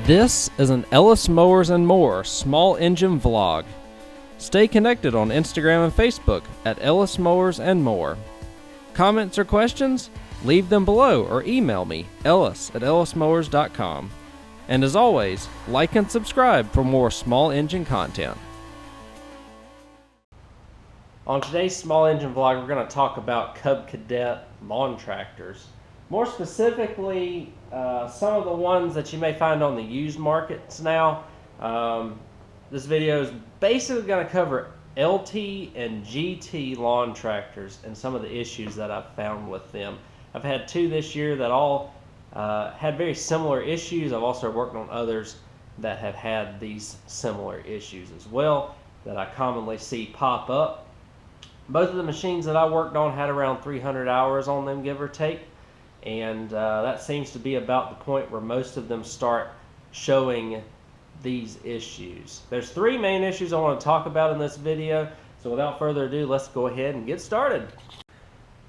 This is an Ellis Mowers and More small engine vlog. Stay connected on Instagram and Facebook at Ellis Mowers and More. Comments or questions? Leave them below or email me, ellis@ellismowers.com. And as always, like and subscribe for more small engine content. On today's small engine vlog, we're going to talk about Cub Cadet lawn tractors. More specifically, some of the ones that you may find on the used markets now. This video is basically going to cover LT and GT lawn tractors and some of the issues that I've found with them. I've had two this year that all had very similar issues. I've also worked on others that have had these similar issues as well that I commonly see pop up. Both of the machines that I worked on had around 300 hours on them, give or take. And that seems to be about the point where most of them start showing these issues. There's three main issues I want to talk about in this video, so without further ado, let's go ahead and get started.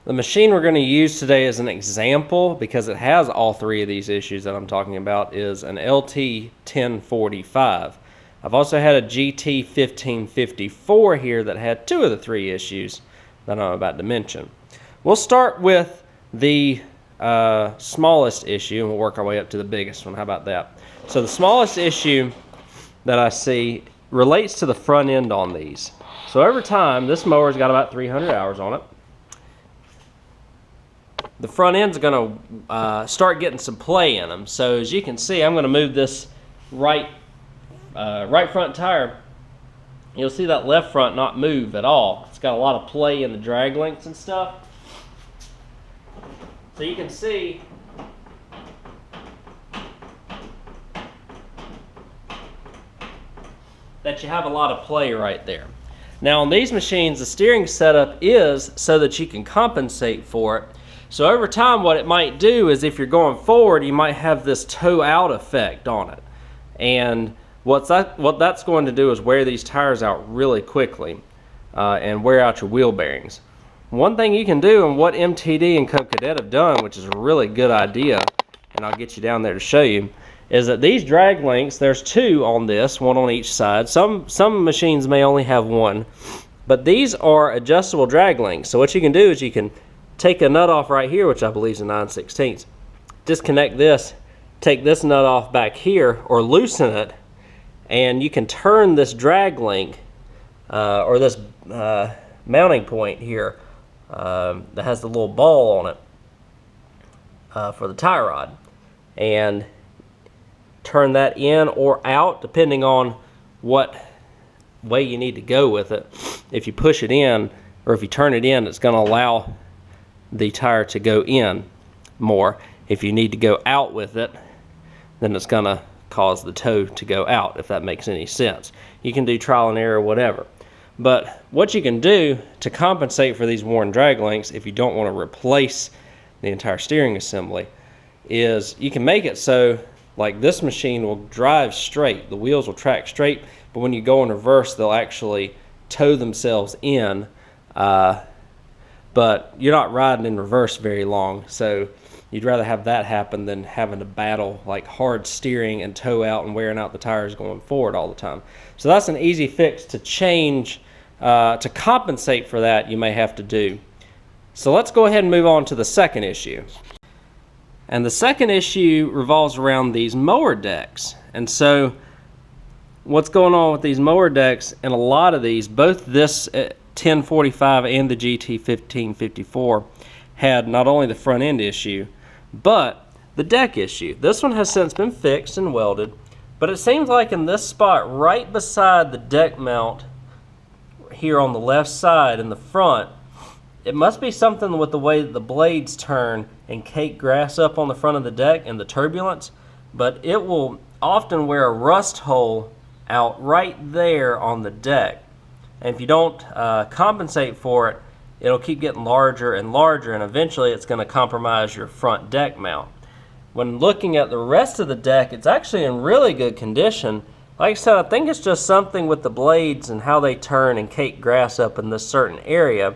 The machine we're going to use today as an example, because it has all three of these issues that I'm talking about, is an LT 1045. I've also had a GT 1554 here that had two of the three issues that I'm about to mention. We'll start with the smallest issue, and we'll work our way up to the biggest one. How about that? So the smallest issue that I see relates to the front end on these. So over time, this mower's got about 300 hours on it. The front end's going to start getting some play in them. So as you can see, I'm going to move this right front tire. You'll see that left front not move at all. It's got a lot of play in the drag links and stuff. So you can see that you have a lot of play right there. Now on these machines, the steering setup is so that you can compensate for it. So over time, what it might do is if you're going forward, you might have this toe out effect on it. And what that's going to do is wear these tires out really quickly and wear out your wheel bearings. One thing you can do, and what MTD and Cub Cadet have done, which is a really good idea, and I'll get you down there to show you, is that these drag links, there's two on this, one on each side. Some machines may only have one, but these are adjustable drag links. So what you can do is you can take a nut off right here, which I believe is a 9/16, disconnect this, take this nut off back here, or loosen it, and you can turn this drag link, or this mounting point here, that has the little ball on it for the tie rod, and turn that in or out depending on what way you need to go with it. If you push it in or if you turn it in, it's going to allow the tire to go in more. If you need to go out with it, then it's going to cause the toe to go out, if that makes any sense. You can do trial and error, whatever. But what you can do to compensate for these worn drag links, if you don't want to replace the entire steering assembly, is you can make it so like this machine will drive straight, the wheels will track straight, but when you go in reverse, they'll actually toe themselves in, but you're not riding in reverse very long, so you'd rather have that happen than having to battle like hard steering and toe out and wearing out the tires going forward all the time. So that's an easy fix to change, to compensate for that you may have to do. So let's go ahead and move on to the second issue. And the second issue revolves around these mower decks. And so what's going on with these mower decks, and a lot of these, both this 1045 and the GT 1554 had not only the front end issue, but the deck issue. This one has since been fixed and welded, but it seems like in this spot right beside the deck mount here on the left side in the front, it must be something with the way that the blades turn and cake grass up on the front of the deck and the turbulence, but it will often wear a rust hole out right there on the deck. And if you don't compensate for it, it'll keep getting larger and larger, and eventually it's going to compromise your front deck mount. When looking at the rest of the deck, it's actually in really good condition. Like I said, I think it's just something with the blades and how they turn and cake grass up in this certain area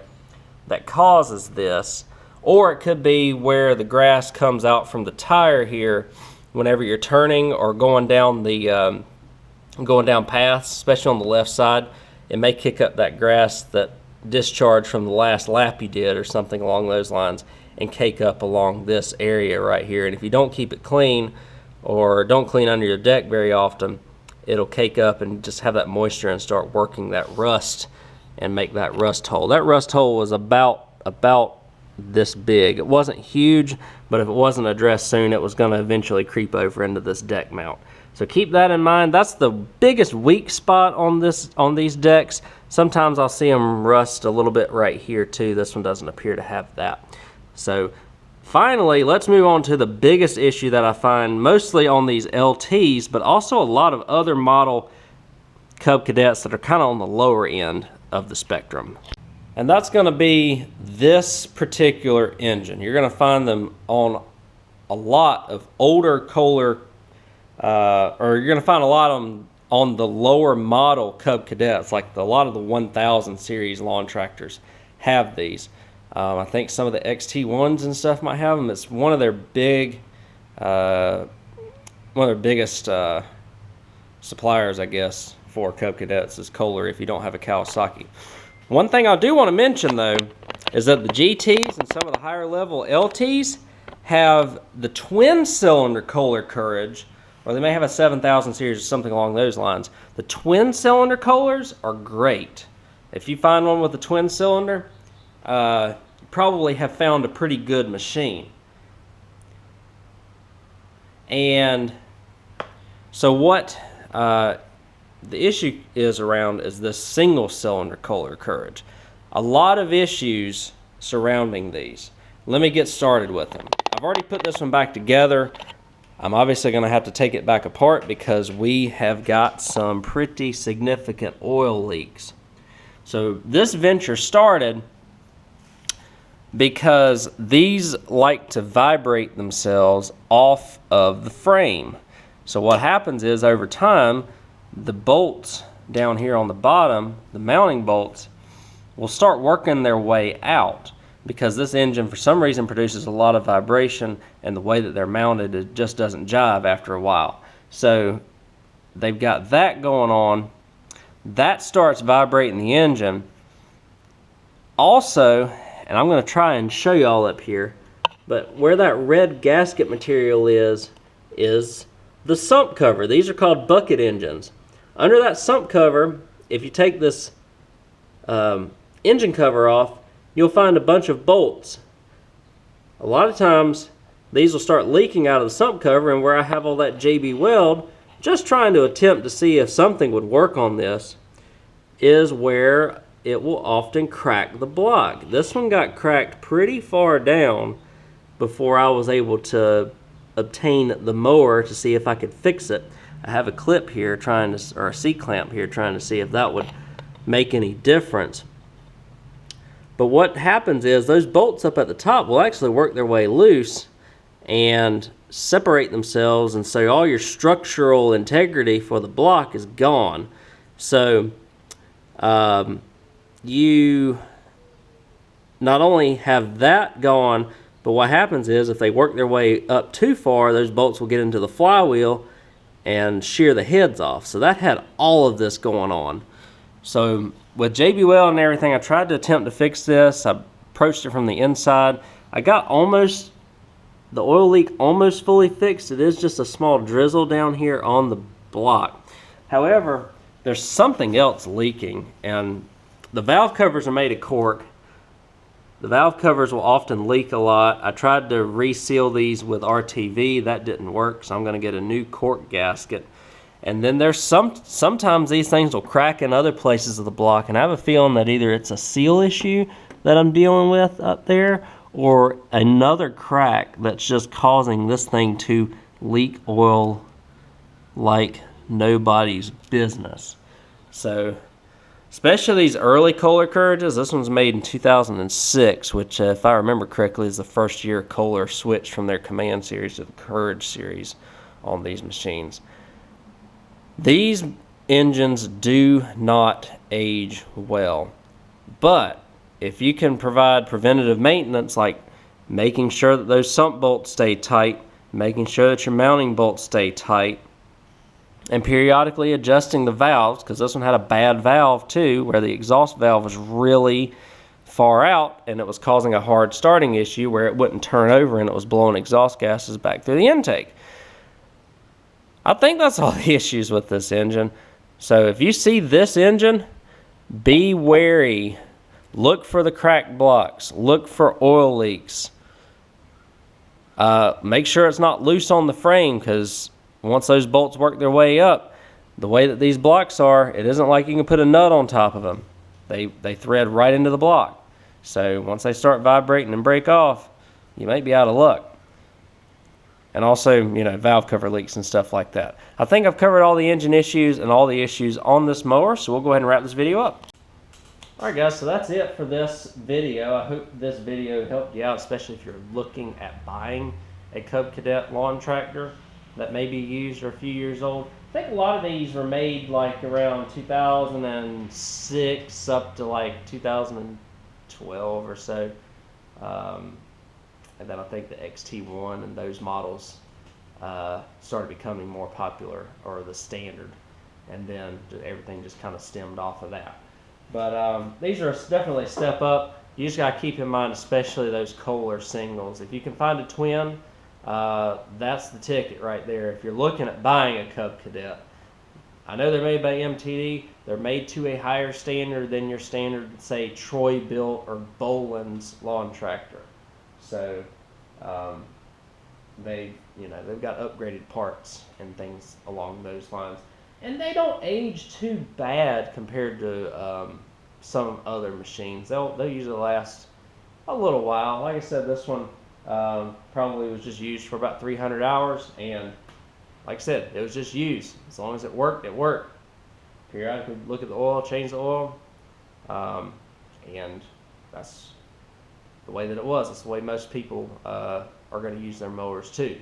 that causes this. Or it could be where the grass comes out from the tire here whenever you're turning or going down the going down paths, especially on the left side. It may kick up that grass that discharged from the last lap you did or something along those lines, and cake up along this area right here. And if you don't keep it clean or don't clean under your deck very often, it'll cake up and just have that moisture and start working that rust and make that rust hole. That rust hole was about this big. It wasn't huge, but if it wasn't addressed soon, it was going to eventually creep over into this deck mount. So keep that in mind. That's the biggest weak spot on these decks. Sometimes I'll see them rust a little bit right here too. This one doesn't appear to have that. So finally, let's move on to the biggest issue that I find mostly on these LTs, but also a lot of other model Cub Cadets that are kind of on the lower end of the spectrum. And that's going to be this particular engine. You're going to find them on a lot of older Kohler, or you're going to find a lot of them on the lower model Cub Cadets, like a lot of the 1000 series lawn tractors have these. I think some of the XT1s and stuff might have them. It's one of their big, one of their biggest suppliers, I guess, for Cub Cadets is Kohler if you don't have a Kawasaki. One thing I do want to mention though is that the GTs and some of the higher level LTs have the twin cylinder Kohler Courage, or they may have a 7000 series or something along those lines. The twin cylinder Kohlers are great. If you find one with a twin cylinder, you probably have found a pretty good machine. And so what the issue is around is this single cylinder Kohler Courage. A lot of issues surrounding these. Let me get started with them. I've already put this one back together. I'm obviously going to have to take it back apart because we have got some pretty significant oil leaks. So this venture started because these like to vibrate themselves off of the frame. So what happens is over time, the bolts down here on the bottom, the mounting bolts, will start working their way out because this engine for some reason produces a lot of vibration, and the way that they're mounted, it just doesn't jive after a while. So they've got that going on. That starts vibrating the engine. Also, and I'm going to try and show you all up here, but where that red gasket material is the sump cover. These are called bucket engines. Under that sump cover, if you take this engine cover off, you'll find a bunch of bolts. A lot of times these will start leaking out of the sump cover, and where I have all that JB Weld, just trying to attempt to see if something would work on this, is where it will often crack the block. This one got cracked pretty far down before I was able to obtain the mower to see if I could fix it. I have a clip here trying to, or a C-clamp here trying to see if that would make any difference. But what happens is those bolts up at the top will actually work their way loose and separate themselves, and so all your structural integrity for the block is gone. So you not only have that gone, but what happens is if they work their way up too far, those bolts will get into the flywheel and shear the heads off. So that had all of this going on. So with JB Weld and everything, I tried to attempt to fix this. I approached it from the inside. I got almost the oil leak almost fully fixed. It is just a small drizzle down here on the block. However, there's something else leaking, and the valve covers are made of cork. The valve covers will often leak a lot. I tried to reseal these with RTV. That didn't work, so I'm going to get a new cork gasket. And then there's sometimes these things will crack in other places of the block, and I have a feeling that either it's a seal issue that I'm dealing with up there, or another crack that's just causing this thing to leak oil like nobody's business. So especially these early Kohler Courages. This one's made in 2006, which if I remember correctly is the first year Kohler switched from their Command series to the Courage series on these machines. These engines do not age well, but if you can provide preventative maintenance like making sure that those sump bolts stay tight, making sure that your mounting bolts stay tight, and periodically adjusting the valves, because this one had a bad valve too, where the exhaust valve was really far out and it was causing a hard starting issue where it wouldn't turn over and it was blowing exhaust gases back through the intake. I think that's all the issues with this engine. So if you see this engine, be wary. Look for the cracked blocks. Look for oil leaks. Make sure it's not loose on the frame, because once those bolts work their way up, the way that these blocks are, it isn't like you can put a nut on top of them. They thread right into the block. So once they start vibrating and break off, you may be out of luck. And also, you know, valve cover leaks and stuff like that. I think I've covered all the engine issues and all the issues on this mower, so we'll go ahead and wrap this video up. Alright guys, so that's it for this video. I hope this video helped you out, especially if you're looking at buying a Cub Cadet lawn tractor that may be used or a few years old. I think a lot of these were made like around 2006 up to like 2012 or so. And then I think the XT1 and those models started becoming more popular, or the standard. And then everything just kind of stemmed off of that. But these are definitely a step up. You just got to keep in mind, especially those Kohler singles. If you can find a twin, that's the ticket right there. If you're looking at buying a Cub Cadet, I know they're made by MTD. They're made to a higher standard than your standard, say, Troy-Bilt or Boland's lawn tractor. So they've got upgraded parts and things along those lines. And they don't age too bad compared to some other machines. They'll usually last a little while. Like I said, this one probably was just used for about 300 hours, and like I said, it was just used. As long as it worked, it worked. Periodically look at the oil, change the oil, and that's the way that it was. That's the way most people are going to use their mowers too.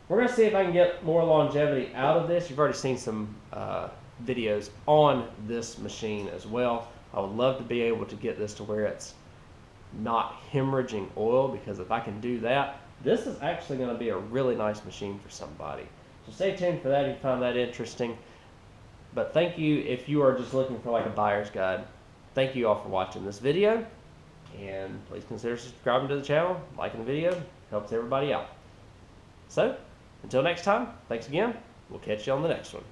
We're going to see if I can get more longevity out of this. You've already seen some videos on this machine as well. I would love to be able to get this to where it's not hemorrhaging oil, because if I can do that, this is actually going to be a really nice machine for somebody. So stay tuned for that if you find that interesting. But thank you if you are just looking for like a buyer's guide. Thank you all for watching this video, and please consider subscribing to the channel, liking the video. Helps everybody out. So until next time, thanks again. We'll catch you on the next one.